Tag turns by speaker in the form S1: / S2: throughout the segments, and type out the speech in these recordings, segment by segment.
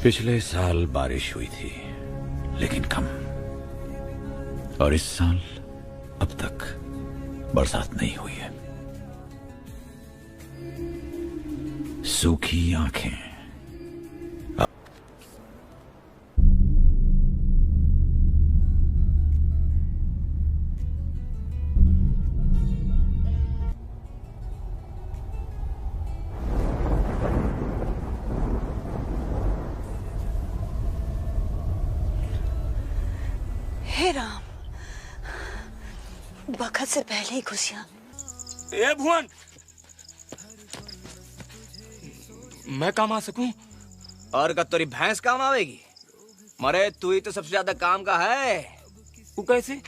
S1: पिछले साल बारिश हुई थी, लेकिन कम। और इस साल अब तक बरसात नहीं हुई है। सूखी आंखें।
S2: हे राम, बखत से पहले ही खुशियां।
S3: ए भुवन, मैं काम आ सकूं?
S4: और का तेरी भैंस काम आवेगी? मरे तू ही तो सबसे ज्यादा काम का है।
S3: वो कैसे?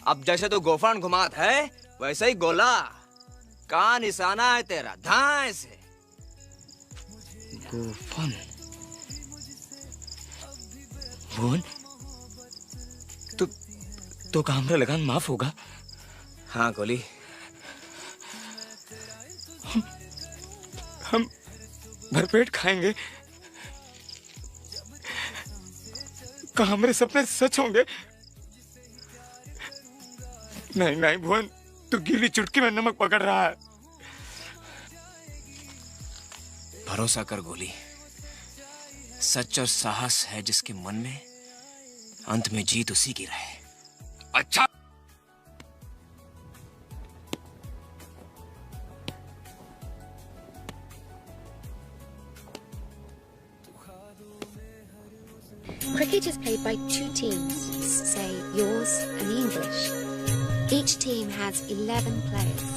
S4: अब जैसे तू गोफन घुमात है वैसे ही गोला का निशाना है तेरा। धाए से
S3: गोफन। भुवन, तो का हमरा लगान माफ होगा?
S4: हाँ गोली,
S3: हम भरपेट खाएंगे। का हमारे सपने सच होंगे? नहीं नहीं भुवन, तू गीली चुटकी में नमक पकड़ रहा है।
S4: भरोसा कर गोली, सच और साहस है जिसके मन में, अंत में जीत उसी की रहे।
S3: अच्छा,
S5: Cricket is played by two teams, say yours and the English. Each team has 11 players.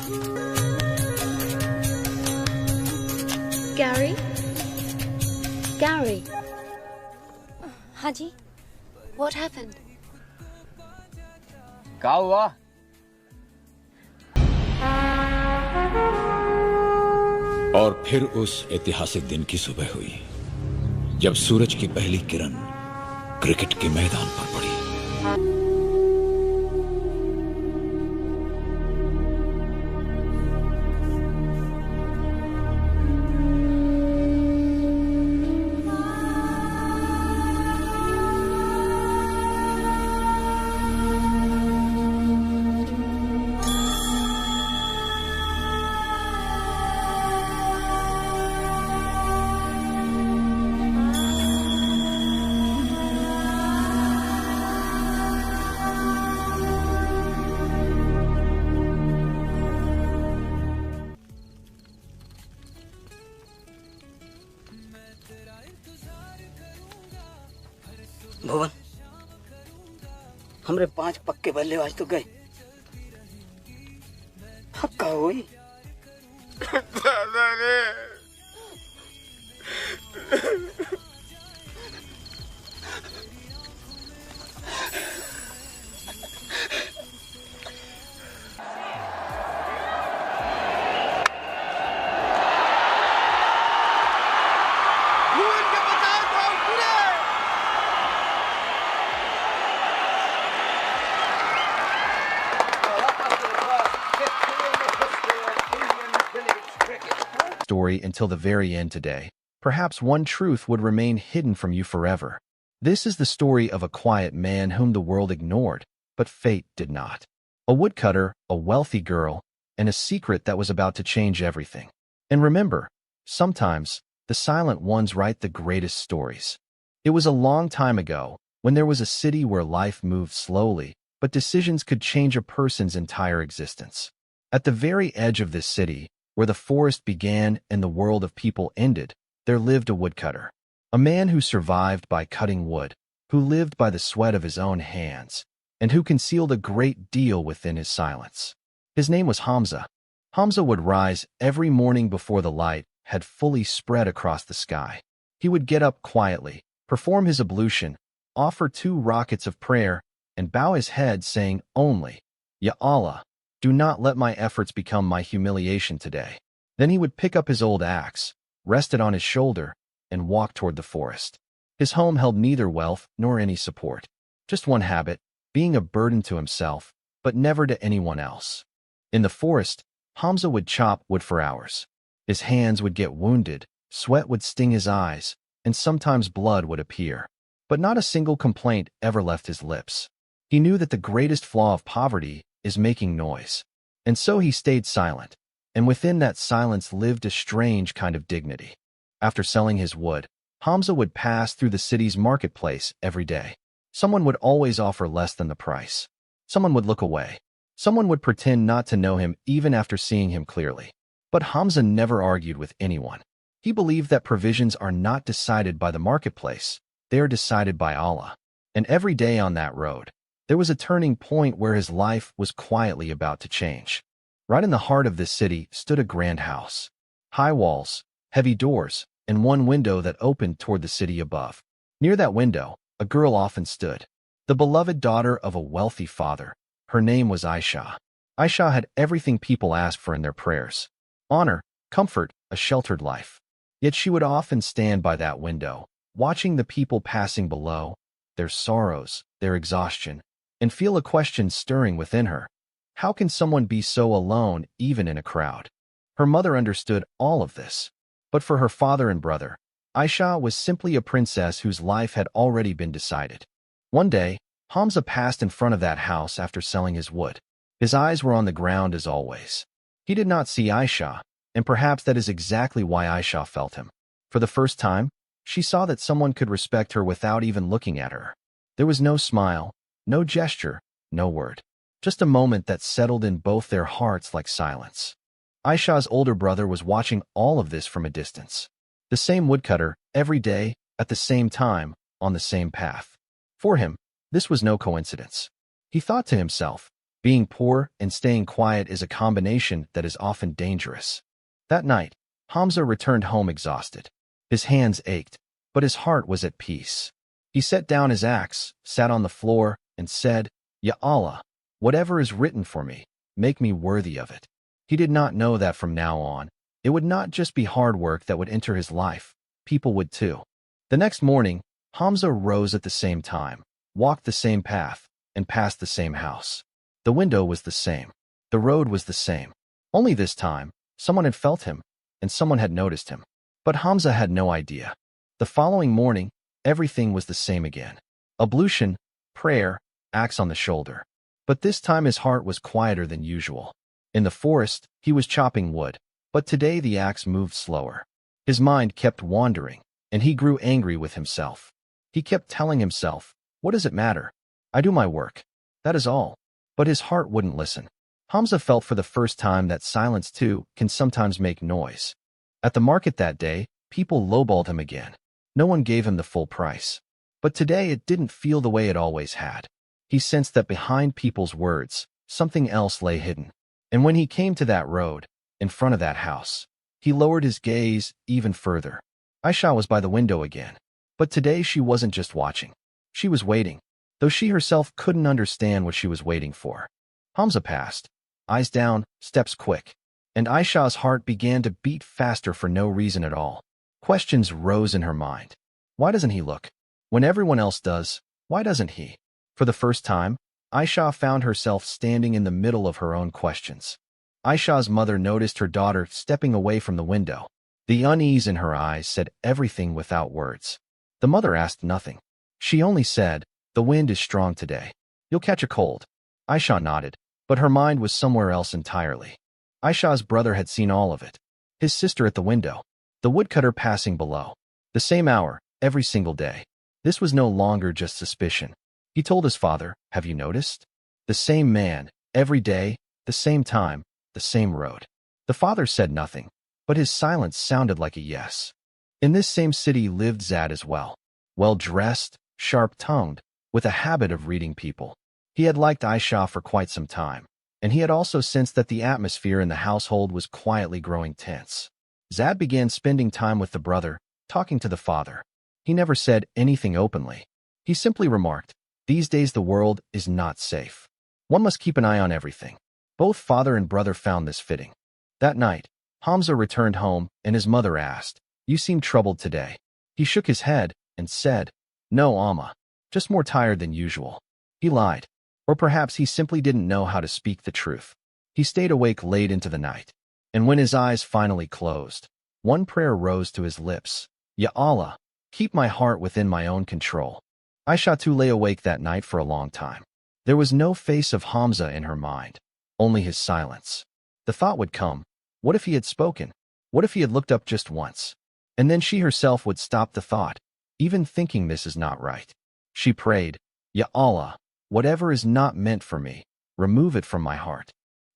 S5: Gary? Gary? हाँ जी? What happened?
S4: क्या हुआ?
S1: और फिर उस ऐतिहासिक दिन की सुबह हुई जब सूरज की पहली किरण क्रिकेट के मैदान पर पड़ी।
S6: भुवन, हमरे 5 पक्के बल्लेबाज तो गए। हक्का हुई।
S3: दादा रे।
S7: Story until the very end today. Perhaps one truth would remain hidden from you forever. This is the story of a quiet man whom the world ignored, but fate did not. A woodcutter, a wealthy girl, and a secret that was about to change everything. And remember, sometimes the silent ones write the greatest stories. It was a long time ago, when there was a city where life moved slowly, but decisions could change a person's entire existence. At the very edge of this city, where the forest began and the world of people ended, there lived a woodcutter. A man who survived by cutting wood, who lived by the sweat of his own hands, and who concealed a great deal within his silence. His name was Hamza. Hamza would rise every morning before the light had fully spread across the sky. He would get up quietly, perform his ablution, offer 2 rockets of prayer, and bow his head saying only, "Ya Allah, do not let my efforts become my humiliation today." Then he would pick up his old axe, rest it on his shoulder, and walk toward the forest. His home held neither wealth nor any support. Just one habit, being a burden to himself, but never to anyone else. In the forest, Hamza would chop wood for hours. His hands would get wounded, sweat would sting his eyes, and sometimes blood would appear. But not a single complaint ever left his lips. He knew that the greatest flaw of poverty is making noise. And so he stayed silent, and within that silence lived a strange kind of dignity. After selling his wood, Hamza would pass through the city's marketplace every day. Someone would always offer less than the price. Someone would look away. Someone would pretend not to know him even after seeing him clearly. But Hamza never argued with anyone. He believed that provisions are not decided by the marketplace, they are decided by Allah. And every day on that road, there was a turning point where his life was quietly about to change. Right in the heart of this city stood a grand house. High walls, heavy doors, and one window that opened toward the city above. Near that window, a girl often stood. The beloved daughter of a wealthy father. Her name was Aisha. Aisha had everything people asked for in their prayers. Honor, comfort, a sheltered life. Yet she would often stand by that window, watching the people passing below, their sorrows, their exhaustion, and feel a question stirring within her. How can someone be so alone even in a crowd? Her mother understood all of this. But for her father and brother, Aisha was simply a princess whose life had already been decided. One day, Hamza passed in front of that house after selling his wood. His eyes were on the ground as always. He did not see Aisha, and perhaps that is exactly why Aisha felt him. For the first time, she saw that someone could respect her without even looking at her. There was no smile, no gesture, no word. Just a moment that settled in both their hearts like silence. Aisha's older brother was watching all of this from a distance. The same woodcutter, every day, at the same time, on the same path. For him, this was no coincidence. He thought to himself, being poor and staying quiet is a combination that is often dangerous. That night, Hamza returned home exhausted. His hands ached, but his heart was at peace. He set down his axe, sat on the floor, and said, Ya Allah, whatever is written for me, make me worthy of it. He did not know that from now on, it would not just be hard work that would enter his life, people would too. The next morning, Hamza rose at the same time, walked the same path, and passed the same house. The window was the same. The road was the same. Only this time, someone had felt him, and someone had noticed him. But Hamza had no idea. The following morning, everything was the same again. Ablution, prayer, axe on the shoulder. But this time his heart was quieter than usual. In the forest, he was chopping wood, but today the axe moved slower. His mind kept wandering, and he grew angry with himself. He kept telling himself, what does it matter? I do my work. That is all. But his heart wouldn't listen. Hamza felt for the first time that silence too can sometimes make noise. At the market that day, people lowballed him again. No one gave him the full price. But today it didn't feel the way it always had. He sensed that behind people's words, something else lay hidden. And when he came to that road, in front of that house, he lowered his gaze even further. Aisha was by the window again. But today she wasn't just watching. She was waiting, though she herself couldn't understand what she was waiting for. Hamza passed, eyes down, steps quick, and Aisha's heart began to beat faster for no reason at all. Questions rose in her mind. Why doesn't he look? When everyone else does, why doesn't he? For the first time, Aisha found herself standing in the middle of her own questions. Aisha's mother noticed her daughter stepping away from the window. The unease in her eyes said everything without words. The mother asked nothing. She only said, the wind is strong today. You'll catch a cold. Aisha nodded, but her mind was somewhere else entirely. Aisha's brother had seen all of it. His sister at the window. The woodcutter passing below. The same hour, every single day. This was no longer just suspicion. He told his father, have you noticed? The same man, every day, the same time, the same road. The father said nothing, but his silence sounded like a yes. In this same city lived Zad as well. Well-dressed, sharp-tongued, with a habit of reading people. He had liked Aisha for quite some time, and he had also sensed that the atmosphere in the household was quietly growing tense. Zad began spending time with the brother, talking to the father. He never said anything openly. He simply remarked, these days the world is not safe. One must keep an eye on everything. Both father and brother found this fitting. That night, Hamza returned home, and his mother asked, you seem troubled today. He shook his head and said, no, Amma, just more tired than usual. He lied. Or perhaps he simply didn't know how to speak the truth. He stayed awake late into the night. And when his eyes finally closed, one prayer rose to his lips. Ya Allah, keep my heart within my own control. Aisha too lay awake that night for a long time. There was no face of Hamza in her mind, only his silence. The thought would come, what if he had spoken? What if he had looked up just once? And then she herself would stop the thought, even thinking this is not right. She prayed, Ya Allah, whatever is not meant for me, remove it from my heart.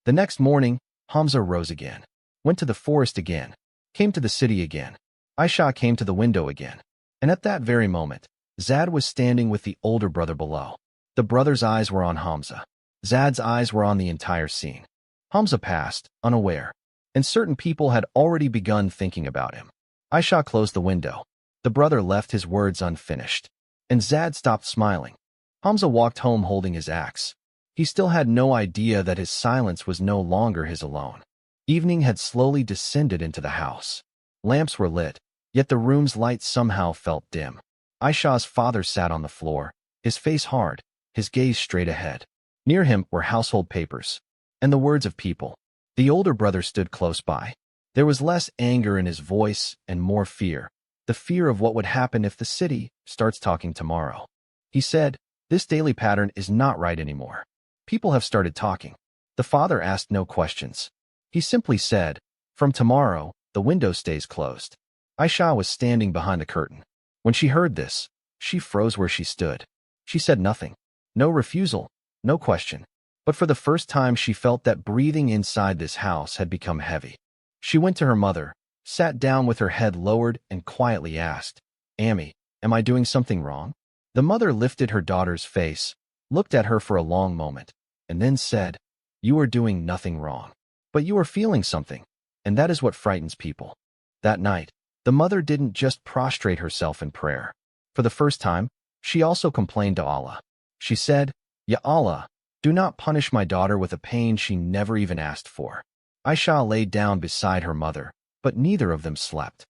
S7: The next morning, Hamza rose again, went to the forest again, came to the city again. Aisha came to the window again. And at that very moment, Zad was standing with the older brother below. The brother's eyes were on Hamza. Zad's eyes were on the entire scene. Hamza passed, unaware, and certain people had already begun thinking about him. Aisha closed the window. The brother left his words unfinished, and Zad stopped smiling. Hamza walked home holding his axe. He still had no idea that his silence was no longer his alone. Evening had slowly descended into the house. Lamps were lit, yet the room's light somehow felt dim. Aisha's father sat on the floor, his face hard, his gaze straight ahead. Near him were household papers and the words of people. The older brother stood close by. There was less anger in his voice and more fear, the fear of what would happen if the city starts talking tomorrow. He said, this daily pattern is not right anymore. People have started talking. The father asked no questions. He simply said, from tomorrow, the window stays closed. Aisha was standing behind the curtain. When she heard this, she froze where she stood. She said nothing. No refusal, no question. But for the first time she felt that breathing inside this house had become heavy. She went to her mother, sat down with her head lowered and quietly asked, Ammi, am I doing something wrong? The mother lifted her daughter's face, looked at her for a long moment, and then said, you are doing nothing wrong. But you are feeling something, and that is what frightens people. That night, the mother didn't just prostrate herself in prayer. For the first time, she also complained to Allah. She said, Ya Allah, do not punish my daughter with a pain she never even asked for. Aisha lay down beside her mother, but neither of them slept.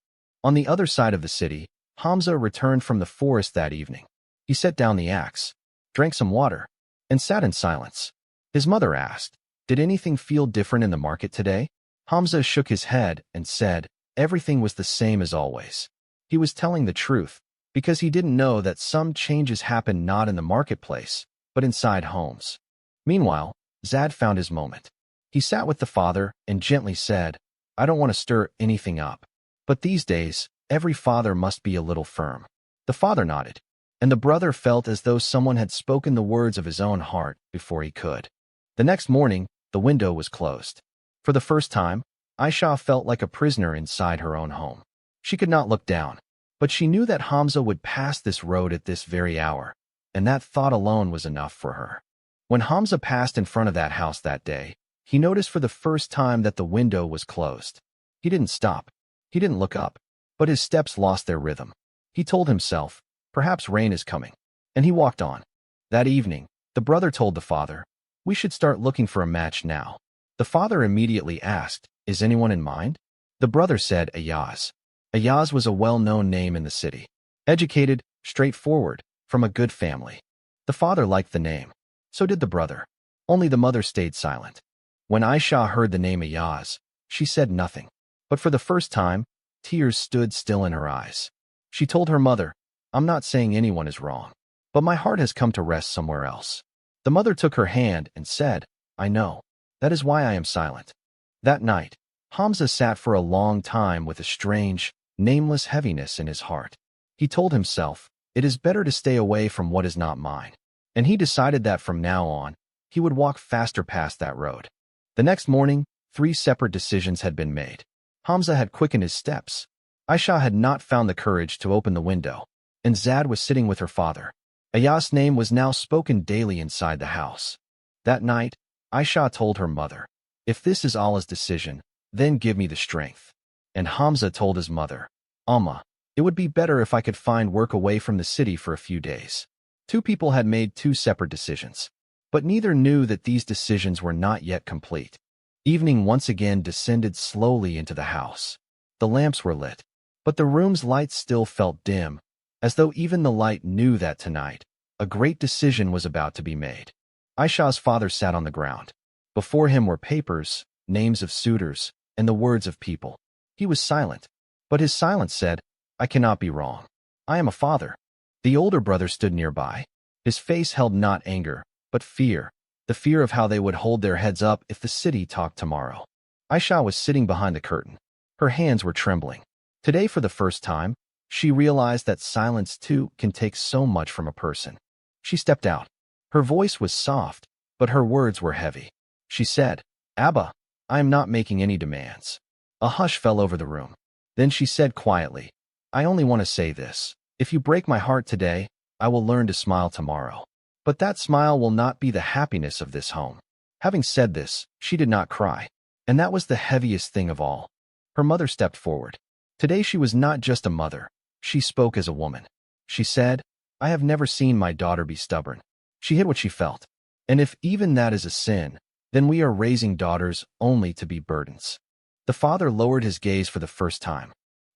S7: On the other side of the city, Hamza returned from the forest that evening. He set down the axe, drank some water, and sat in silence. His mother asked, did anything feel different in the market today? Hamza shook his head and said, everything was the same as always. He was telling the truth, because he didn't know that some changes happened not in the marketplace, but inside homes. Meanwhile, Zad found his moment. He sat with the father and gently said, I don't want to stir anything up. But these days, every father must be a little firm. The father nodded, and the brother felt as though someone had spoken the words of his own heart before he could. The next morning, the window was closed. For the first time, Aisha felt like a prisoner inside her own home. She could not look down, but she knew that Hamza would pass this road at this very hour, and that thought alone was enough for her. When Hamza passed in front of that house that day, he noticed for the first time that the window was closed. He didn't stop. He didn't look up, but his steps lost their rhythm. He told himself, perhaps rain is coming, and he walked on. That evening, the brother told the father, we should start looking for a match now. The father immediately asked, is anyone in mind? The brother said Ayaz. Ayaz was a well-known name in the city. Educated, straightforward, from a good family. The father liked the name. So did the brother. Only the mother stayed silent. When Aisha heard the name Ayaz, she said nothing. But for the first time, tears stood still in her eyes. She told her mother, I'm not saying anyone is wrong, but my heart has come to rest somewhere else. The mother took her hand and said, I know. That is why I am silent. That night, Hamza sat for a long time with a strange, nameless heaviness in his heart. He told himself, it is better to stay away from what is not mine. And he decided that from now on, he would walk faster past that road. The next morning, 3 separate decisions had been made. Hamza had quickened his steps. Aisha had not found the courage to open the window, and Zad was sitting with her father. Ayaz's name was now spoken daily inside the house. That night, Aisha told her mother, if this is Allah's decision, then give me the strength. And Hamza told his mother, Amma, it would be better if I could find work away from the city for a few days. 2 people had made 2 separate decisions, but neither knew that these decisions were not yet complete. Evening once again descended slowly into the house. The lamps were lit, but the room's lights still felt dim, as though even the light knew that tonight, a great decision was about to be made. Aisha's father sat on the ground. Before him were papers, names of suitors, and the words of people. He was silent, but his silence said, I cannot be wrong. I am a father. The older brother stood nearby. His face held not anger, but fear, the fear of how they would hold their heads up if the city talked tomorrow. Aisha was sitting behind the curtain. Her hands were trembling. Today, for the first time, she realized that silence, too, can take so much from a person. She stepped out. Her voice was soft, but her words were heavy. She said, Abba, I am not making any demands. A hush fell over the room. Then she said quietly, I only want to say this. If you break my heart today, I will learn to smile tomorrow. But that smile will not be the happiness of this home. Having said this, she did not cry. And that was the heaviest thing of all. Her mother stepped forward. Today she was not just a mother. She spoke as a woman. She said, I have never seen my daughter be stubborn. She hid what she felt. And if even that is a sin, then we are raising daughters only to be burdens. The father lowered his gaze for the first time.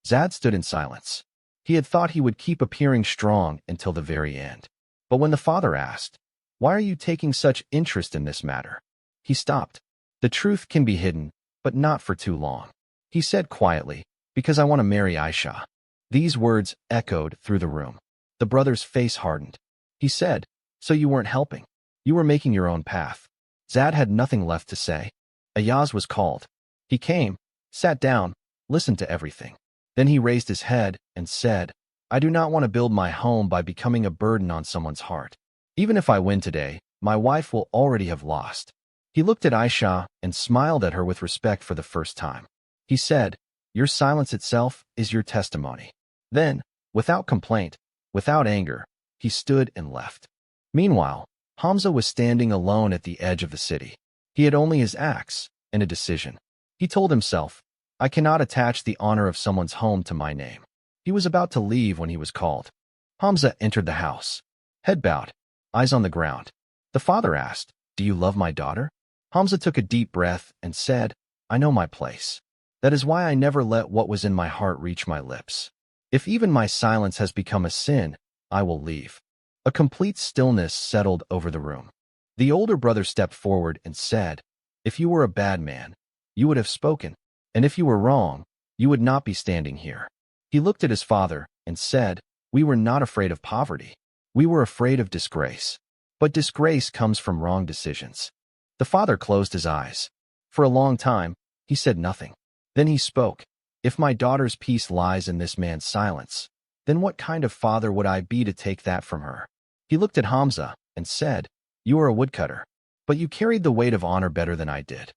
S7: Zad stood in silence. He had thought he would keep appearing strong until the very end. But when the father asked, Why are you taking such interest in this matter? He stopped. The truth can be hidden, but not for too long. He said quietly, Because I want to marry Aisha. These words echoed through the room. The brother's face hardened. He said, So you weren't helping. You were making your own path. Zad had nothing left to say. Ayaz was called. He came, sat down, listened to everything. Then he raised his head and said, I do not want to build my home by becoming a burden on someone's heart. Even if I win today, my wife will already have lost. He looked at Aisha and smiled at her with respect for the first time. He said, Your silence itself is your testimony. Then, without complaint, without anger, he stood and left. Meanwhile, Hamza was standing alone at the edge of the city. He had only his axe and a decision. He told himself, I cannot attach the honor of someone's home to my name. He was about to leave when he was called. Hamza entered the house. Head bowed, eyes on the ground. The father asked, Do you love my daughter? Hamza took a deep breath and said, I know my place. That is why I never let what was in my heart reach my lips. If even my silence has become a sin, I will leave. A complete stillness settled over the room. The older brother stepped forward and said, If you were a bad man, you would have spoken. And if you were wrong, you would not be standing here. He looked at his father and said, We were not afraid of poverty. We were afraid of disgrace. But disgrace comes from wrong decisions. The father closed his eyes. For a long time, he said nothing. Then he spoke, If my daughter's peace lies in this man's silence, then what kind of father would I be to take that from her? He looked at Hamza and said, You are a woodcutter, but you carried the weight of honor better than I did.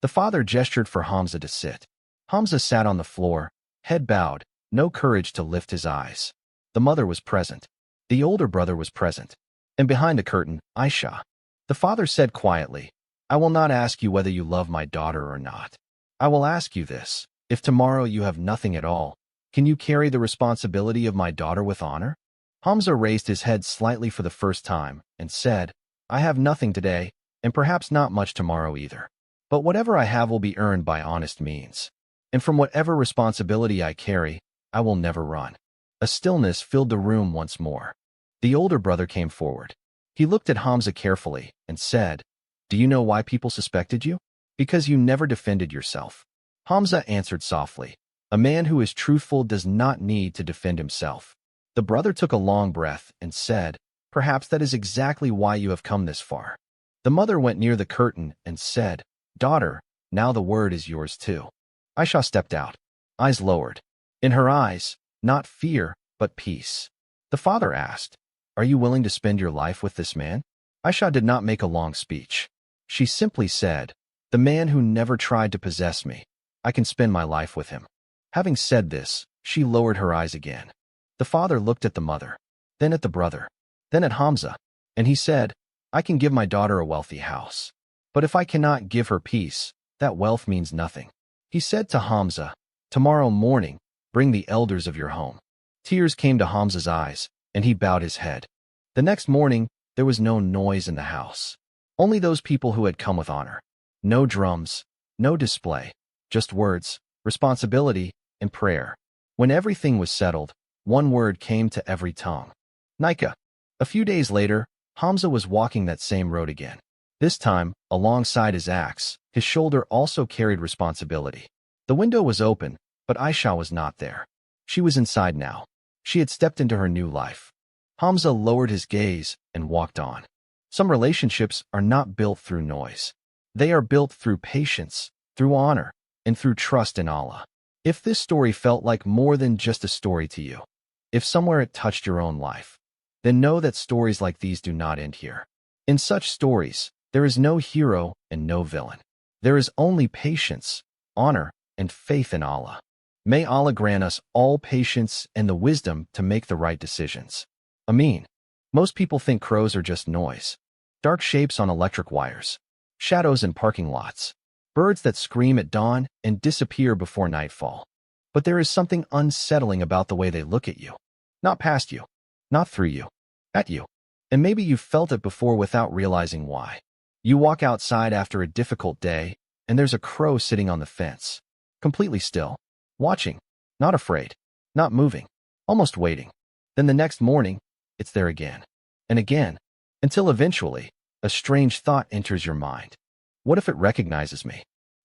S7: The father gestured for Hamza to sit. Hamza sat on the floor, head bowed, no courage to lift his eyes. The mother was present. The older brother was present. And behind the curtain, Aisha. The father said quietly, I will not ask you whether you love my daughter or not. I will ask you this. If tomorrow you have nothing at all, can you carry the responsibility of my daughter with honor? Hamza raised his head slightly for the first time and said, I have nothing today, and perhaps not much tomorrow either. But whatever I have will be earned by honest means. And from whatever responsibility I carry, I will never run. A stillness filled the room once more. The older brother came forward. He looked at Hamza carefully and said, Do you know why people suspected you? Because you never defended yourself. Hamza answered softly, A man who is truthful does not need to defend himself. The brother took a long breath and said, Perhaps that is exactly why you have come this far. The mother went near the curtain and said, Daughter, now the word is yours too. Aisha stepped out, eyes lowered. In her eyes, not fear, but peace. The father asked, Are you willing to spend your life with this man? Aisha did not make a long speech. She simply said, The man who never tried to possess me, I can spend my life with him. Having said this, she lowered her eyes again. The father looked at the mother, then at the brother, then at Hamza, and he said, I can give my daughter a wealthy house. But if I cannot give her peace, that wealth means nothing. He said to Hamza, Tomorrow morning, bring the elders of your home. Tears came to Hamza's eyes, and he bowed his head. The next morning, there was no noise in the house. Only those people who had come with honor. No drums, no display, just words, responsibility, and prayer. When everything was settled, one word came to every tongue. Nika. A few days later, Hamza was walking that same road again. This time, alongside his axe, his shoulder also carried responsibility. The window was open, but Aisha was not there. She was inside now. She had stepped into her new life. Hamza lowered his gaze and walked on. Some relationships are not built through noise. They are built through patience, through honor, and through trust in Allah. If this story felt like more than just a story to you, if somewhere it touched your own life, then know that stories like these do not end here. In such stories, there is no hero and no villain. There is only patience, honor, and faith in Allah. May Allah grant us all patience and the wisdom to make the right decisions. Ameen. Most people think crows are just noise. Dark shapes on electric wires. Shadows in parking lots. Birds that scream at dawn and disappear before nightfall. But there is something unsettling about the way they look at you. Not past you. Not through you. At you. And maybe you've felt it before without realizing why. You walk outside after a difficult day, and there's a crow sitting on the fence. Completely still. Watching. Not afraid. Not moving. Almost waiting. Then the next morning, it's there again. And again. Until eventually, a strange thought enters your mind. What if it recognizes me?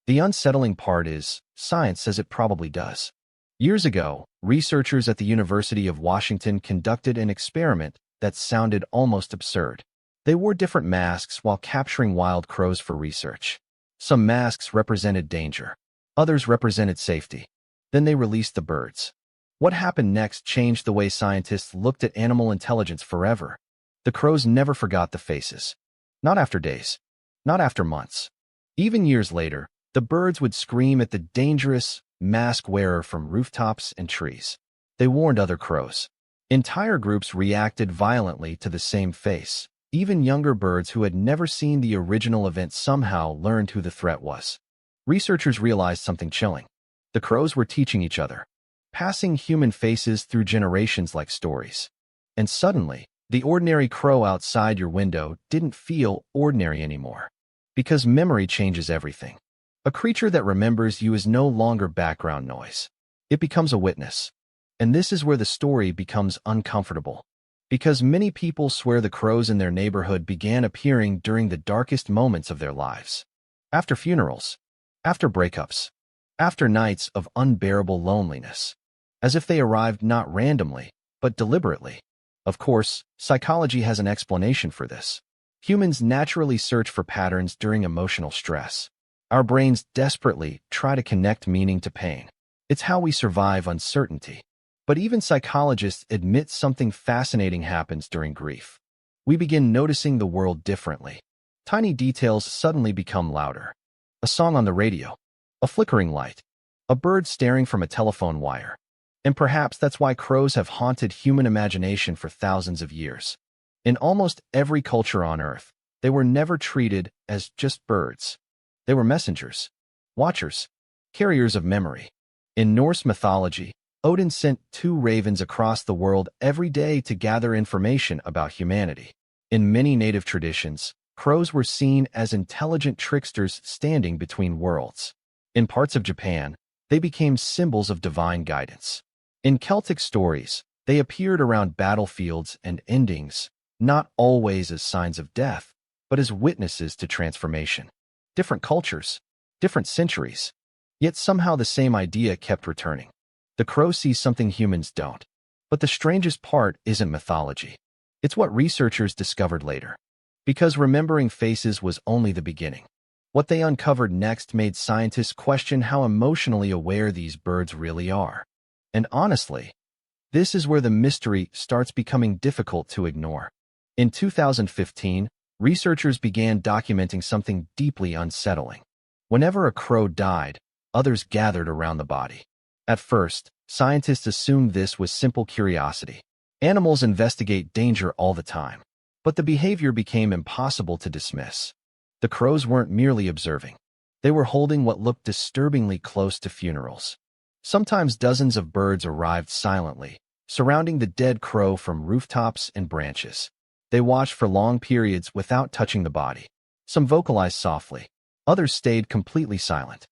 S7: The unsettling part is, science says it probably does. Years ago, researchers at the University of Washington conducted an experiment that sounded almost absurd. They wore different masks while capturing wild crows for research. Some masks represented danger. Others represented safety. Then they released the birds. What happened next changed the way scientists looked at animal intelligence forever. The crows never forgot the faces. Not after days. Not after months. Even years later, the birds would scream at the dangerous mask wearer from rooftops and trees. They warned other crows. Entire groups reacted violently to the same face. Even younger birds who had never seen the original event somehow learned who the threat was. Researchers realized something chilling. The crows were teaching each other, passing human faces through generations like stories. And suddenly, the ordinary crow outside your window didn't feel ordinary anymore. Because memory changes everything. A creature that remembers you is no longer background noise. It becomes a witness. And this is where the story becomes uncomfortable. Because many people swear the crows in their neighborhood began appearing during the darkest moments of their lives. After funerals. After breakups. After nights of unbearable loneliness. As if they arrived not randomly, but deliberately. Of course, psychology has an explanation for this. Humans naturally search for patterns during emotional stress. Our brains desperately try to connect meaning to pain. It's how we survive uncertainty. But even psychologists admit something fascinating happens during grief. We begin noticing the world differently. Tiny details suddenly become louder. A song on the radio. A flickering light. A bird staring from a telephone wire. And perhaps that's why crows have haunted human imagination for thousands of years. In almost every culture on Earth, they were never treated as just birds. They were messengers, watchers, carriers of memory. In Norse mythology, Odin sent 2 ravens across the world every day to gather information about humanity. In many native traditions, crows were seen as intelligent tricksters standing between worlds. In parts of Japan, they became symbols of divine guidance. In Celtic stories, they appeared around battlefields and endings, not always as signs of death, but as witnesses to transformation. Different cultures, different centuries, yet somehow the same idea kept returning. The crow sees something humans don't. But the strangest part isn't mythology. It's what researchers discovered later. Because remembering faces was only the beginning. What they uncovered next made scientists question how emotionally aware these birds really are. And honestly, this is where the mystery starts becoming difficult to ignore. In 2015, researchers began documenting something deeply unsettling. Whenever a crow died, others gathered around the body. At first, scientists assumed this was simple curiosity. Animals investigate danger all the time. But the behavior became impossible to dismiss. The crows weren't merely observing. They were holding what looked disturbingly close to funerals. Sometimes dozens of birds arrived silently, surrounding the dead crow from rooftops and branches. They watched for long periods without touching the body. Some vocalized softly. Others stayed completely silent.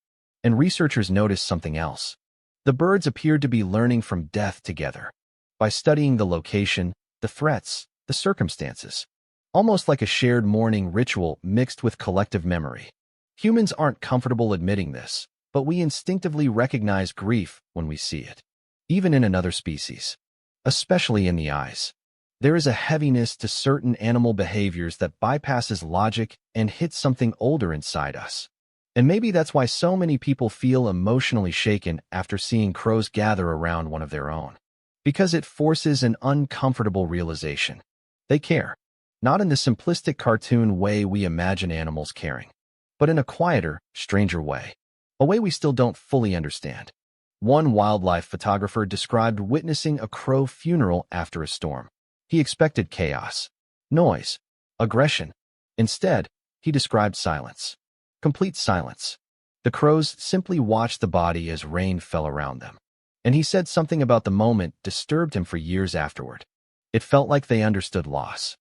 S7: And researchers noticed something else. The birds appeared to be learning from death together. By studying the location, the threats, the circumstances. Almost like a shared mourning ritual mixed with collective memory. Humans aren't comfortable admitting this, but we instinctively recognize grief when we see it. Even in another species. especially in the eyes. There is a heaviness to certain animal behaviors that bypasses logic and hits something older inside us. And maybe that's why so many people feel emotionally shaken after seeing crows gather around one of their own. Because it forces an uncomfortable realization. They care. Not in the simplistic cartoon way we imagine animals caring, but in a quieter, stranger way. A way we still don't fully understand. One wildlife photographer described witnessing a crow funeral after a storm. He expected chaos, noise, aggression. Instead, he described silence. Complete silence. The crows simply watched the body as rain fell around them. And he said something about the moment disturbed him for years afterward. It felt like they understood loss.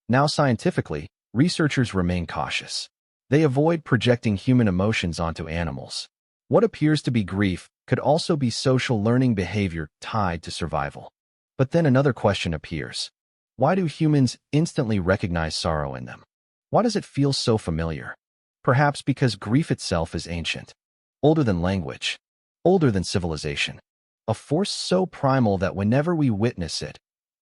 S7: Now scientifically, researchers remain cautious. They avoid projecting human emotions onto animals. What appears to be grief could also be social learning behavior tied to survival. But then another question appears. Why do humans instantly recognize sorrow in them? Why does it feel so familiar? Perhaps because grief itself is ancient, older than language, older than civilization, a force so primal that whenever we witness it,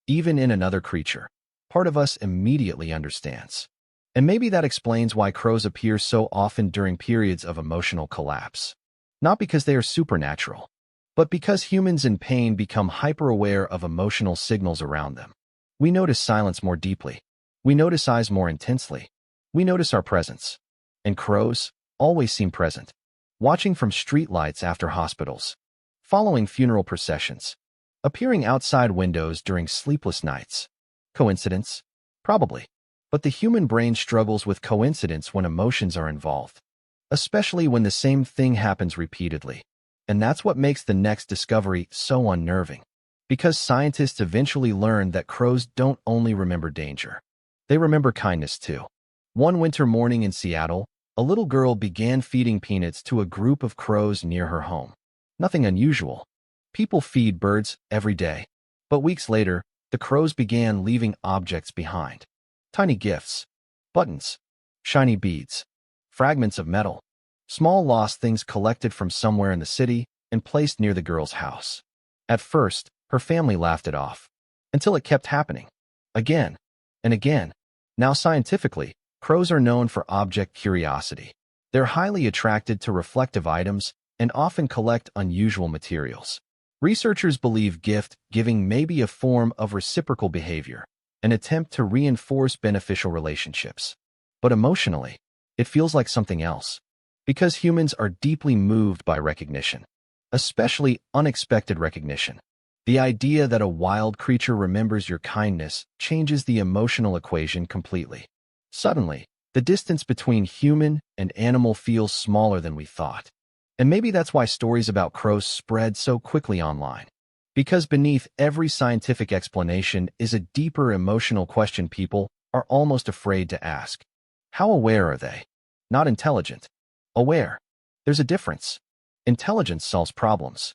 S7: even in another creature, part of us immediately understands. And maybe that explains why crows appear so often during periods of emotional collapse. Not because they are supernatural, but because humans in pain become hyper-aware of emotional signals around them. We notice silence more deeply. We notice eyes more intensely. We notice our presence. And crows always seem present, watching from streetlights after hospitals, following funeral processions, appearing outside windows during sleepless nights. Coincidence? Probably. But the human brain struggles with coincidence when emotions are involved, especially when the same thing happens repeatedly. And that's what makes the next discovery so unnerving. Because scientists eventually learned that crows don't only remember danger. They remember kindness too. One winter morning in Seattle, a little girl began feeding peanuts to a group of crows near her home. Nothing unusual. People feed birds every day. But weeks later, the crows began leaving objects behind. Tiny gifts, buttons, shiny beads, fragments of metal, small lost things collected from somewhere in the city and placed near the girl's house. At first, her family laughed it off, until it kept happening. Again and again. Now scientifically, crows are known for object curiosity. They're highly attracted to reflective items and often collect unusual materials. Researchers believe gift-giving may be a form of reciprocal behavior, an attempt to reinforce beneficial relationships. But emotionally, it feels like something else. Because humans are deeply moved by recognition, especially unexpected recognition. The idea that a wild creature remembers your kindness changes the emotional equation completely. Suddenly, the distance between human and animal feels smaller than we thought. And maybe that's why stories about crows spread so quickly online. Because beneath every scientific explanation is a deeper emotional question people are almost afraid to ask. How aware are they? Not intelligent. Aware. There's a difference. Intelligence solves problems.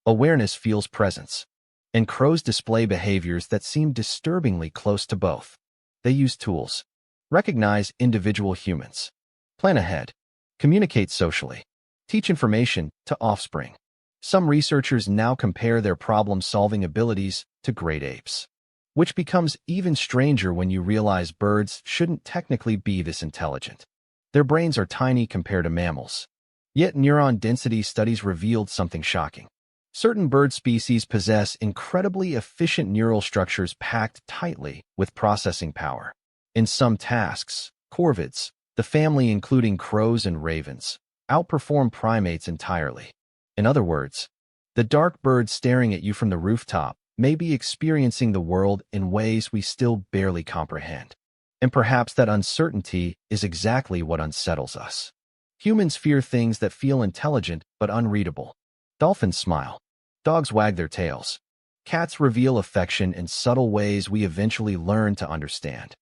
S7: Awareness feels presence. And crows display behaviors that seem disturbingly close to both. They use tools. Recognize individual humans. Plan ahead. Communicate socially. Teach information to offspring. Some researchers now compare their problem-solving abilities to great apes. Which becomes even stranger when you realize birds shouldn't technically be this intelligent. Their brains are tiny compared to mammals. Yet neuron density studies revealed something shocking. Certain bird species possess incredibly efficient neural structures packed tightly with processing power. In some tasks, corvids, the family including crows and ravens, outperform primates entirely. In other words, the dark bird staring at you from the rooftop may be experiencing the world in ways we still barely comprehend. And perhaps that uncertainty is exactly what unsettles us. Humans fear things that feel intelligent but unreadable. Dolphins smile. Dogs wag their tails. Cats reveal affection in subtle ways we eventually learn to understand.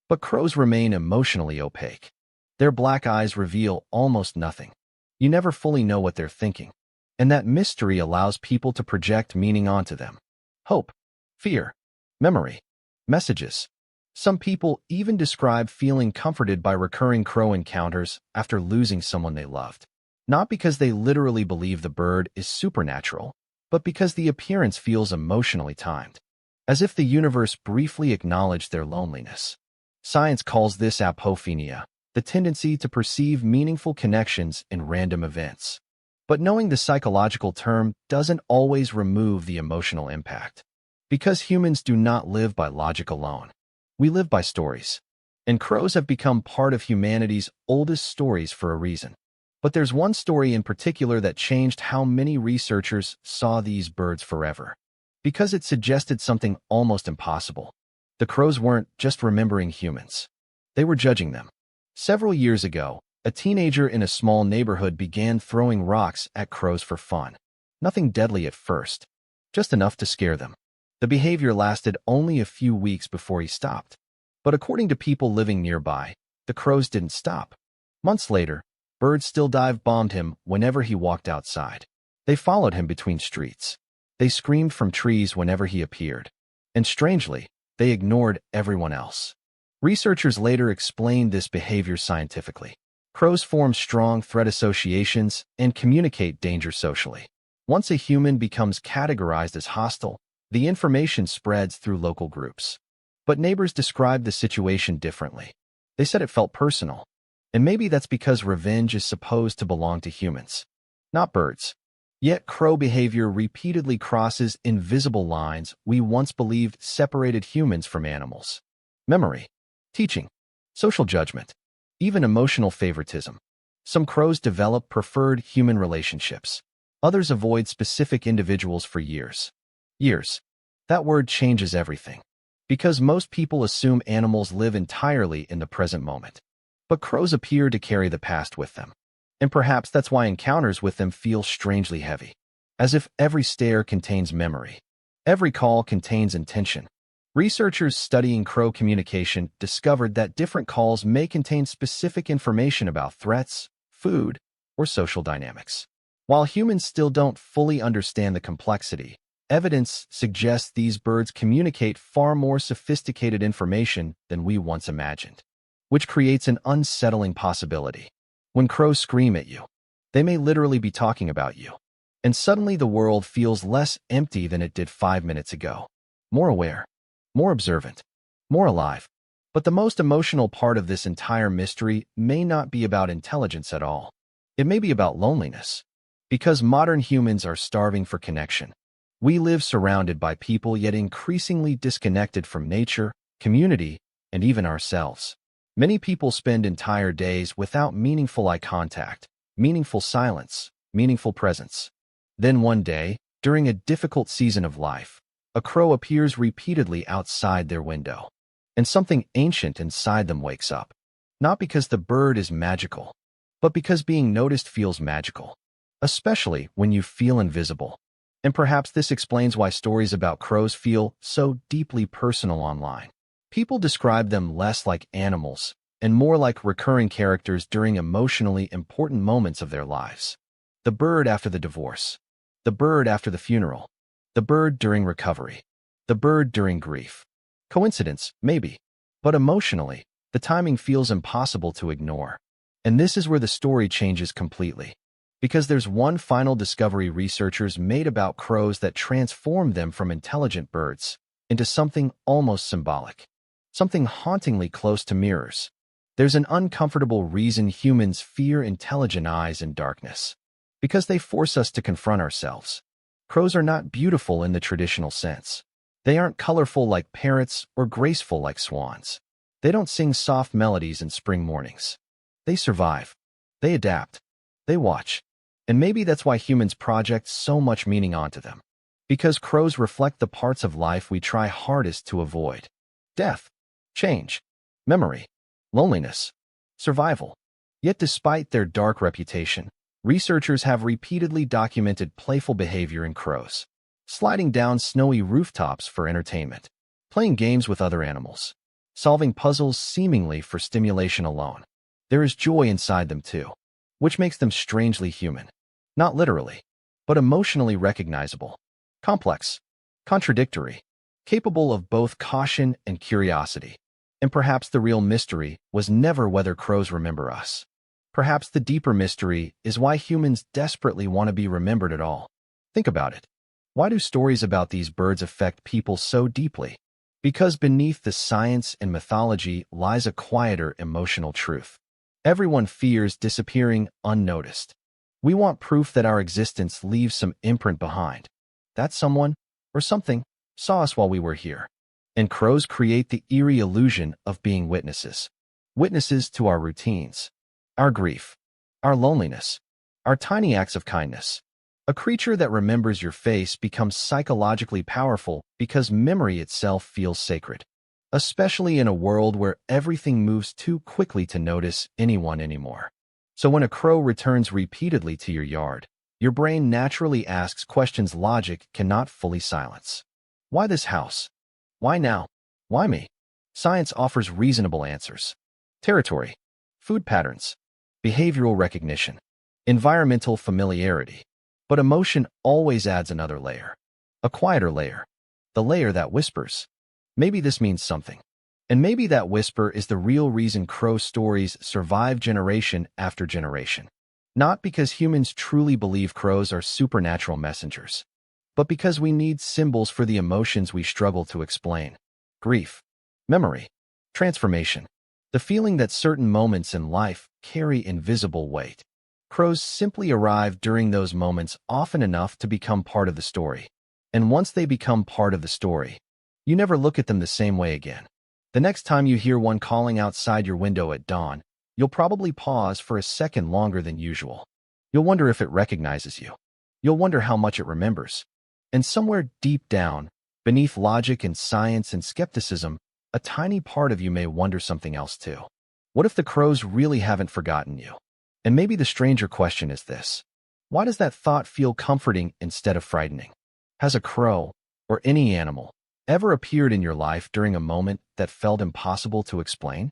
S7: But crows remain emotionally opaque. Their black eyes reveal almost nothing. You never fully know what they're thinking. And that mystery allows people to project meaning onto them. Hope, fear, memory, messages. Some people even describe feeling comforted by recurring crow encounters after losing someone they loved. Not because they literally believe the bird is supernatural, but because the appearance feels emotionally timed. as if the universe briefly acknowledged their loneliness. Science calls this apophenia, the tendency to perceive meaningful connections in random events. But knowing the psychological term doesn't always remove the emotional impact. Because humans do not live by logic alone. We live by stories. And crows have become part of humanity's oldest stories for a reason. But there's one story in particular that changed how many researchers saw these birds forever. Because it suggested something almost impossible. The crows weren't just remembering humans. They were judging them. Several years ago, a teenager in a small neighborhood began throwing rocks at crows for fun. Nothing deadly at first, just enough to scare them. The behavior lasted only a few weeks before he stopped. But according to people living nearby, the crows didn't stop. Months later, birds still dive-bombed him whenever he walked outside. They followed him between streets. They screamed from trees whenever he appeared. And strangely, they ignored everyone else. Researchers later explained this behavior scientifically. Crows form strong threat associations and communicate danger socially. Once a human becomes categorized as hostile, the information spreads through local groups. But neighbors described the situation differently. They said it felt personal. And maybe that's because revenge is supposed to belong to humans, not birds. Yet crow behavior repeatedly crosses invisible lines we once believed separated humans from animals. Memory, teaching, social judgment, even emotional favoritism. Some crows develop preferred human relationships. Others avoid specific individuals for years. Years. That word changes everything. Because most people assume animals live entirely in the present moment. But crows appear to carry the past with them. And perhaps that's why encounters with them feel strangely heavy. As if every stare contains memory. Every call contains intention. Researchers studying crow communication discovered that different calls may contain specific information about threats, food, or social dynamics. While humans still don't fully understand the complexity, evidence suggests these birds communicate far more sophisticated information than we once imagined, which creates an unsettling possibility. When crows scream at you, they may literally be talking about you. And suddenly the world feels less empty than it did 5 minutes ago. More aware, more observant, more alive. But the most emotional part of this entire mystery may not be about intelligence at all. It may be about loneliness. Because modern humans are starving for connection. We live surrounded by people yet increasingly disconnected from nature, community, and even ourselves. Many people spend entire days without meaningful eye contact, meaningful silence, meaningful presence. Then one day, during a difficult season of life, a crow appears repeatedly outside their window. And something ancient inside them wakes up. Not because the bird is magical, but because being noticed feels magical. Especially when you feel invisible. And perhaps this explains why stories about crows feel so deeply personal online. People describe them less like animals and more like recurring characters during emotionally important moments of their lives. The bird after the divorce. The bird after the funeral. The bird during recovery. The bird during grief. Coincidence, maybe. But emotionally, the timing feels impossible to ignore. And this is where the story changes completely. Because there's one final discovery researchers made about crows that transformed them from intelligent birds into something almost symbolic. Something hauntingly close to mirrors. There's an uncomfortable reason humans fear intelligent eyes in darkness. Because they force us to confront ourselves. Crows are not beautiful in the traditional sense. They aren't colorful like parrots or graceful like swans. They don't sing soft melodies in spring mornings. They survive. They adapt. They watch. And maybe that's why humans project so much meaning onto them. Because crows reflect the parts of life we try hardest to avoid. Death, change, memory, loneliness, survival. Yet despite their dark reputation, researchers have repeatedly documented playful behavior in crows. Sliding down snowy rooftops for entertainment. Playing games with other animals. Solving puzzles seemingly for stimulation alone. There is joy inside them too, which makes them strangely human. Not literally, but emotionally recognizable. Complex, contradictory, capable of both caution and curiosity. And perhaps the real mystery was never whether crows remember us. Perhaps the deeper mystery is why humans desperately want to be remembered at all. Think about it. Why do stories about these birds affect people so deeply? Because beneath the science and mythology lies a quieter emotional truth. Everyone fears disappearing unnoticed. We want proof that our existence leaves some imprint behind. That someone, or something, saw us while we were here. And crows create the eerie illusion of being witnesses. Witnesses to our routines, our grief, our loneliness, our tiny acts of kindness. A creature that remembers your face becomes psychologically powerful because memory itself feels sacred, especially in a world where everything moves too quickly to notice anyone anymore. So when a crow returns repeatedly to your yard, your brain naturally asks questions logic cannot fully silence. Why this house? Why now? Why me? Science offers reasonable answers. Territory, food patterns, behavioral recognition, environmental familiarity. But emotion always adds another layer, a quieter layer, the layer that whispers. Maybe this means something. And maybe that whisper is the real reason crow stories survive generation after generation. Not because humans truly believe crows are supernatural messengers, but because we need symbols for the emotions we struggle to explain. Grief, memory, transformation, the feeling that certain moments in life carry invisible weight. Crows simply arrive during those moments often enough to become part of the story. And once they become part of the story, you never look at them the same way again. The next time you hear one calling outside your window at dawn, you'll probably pause for a second longer than usual. You'll wonder if it recognizes you. You'll wonder how much it remembers. And somewhere deep down, beneath logic and science and skepticism, a tiny part of you may wonder something else too. What if the crows really haven't forgotten you? And maybe the stranger question is this: why does that thought feel comforting instead of frightening? Has a crow, or any animal, ever appeared in your life during a moment that felt impossible to explain?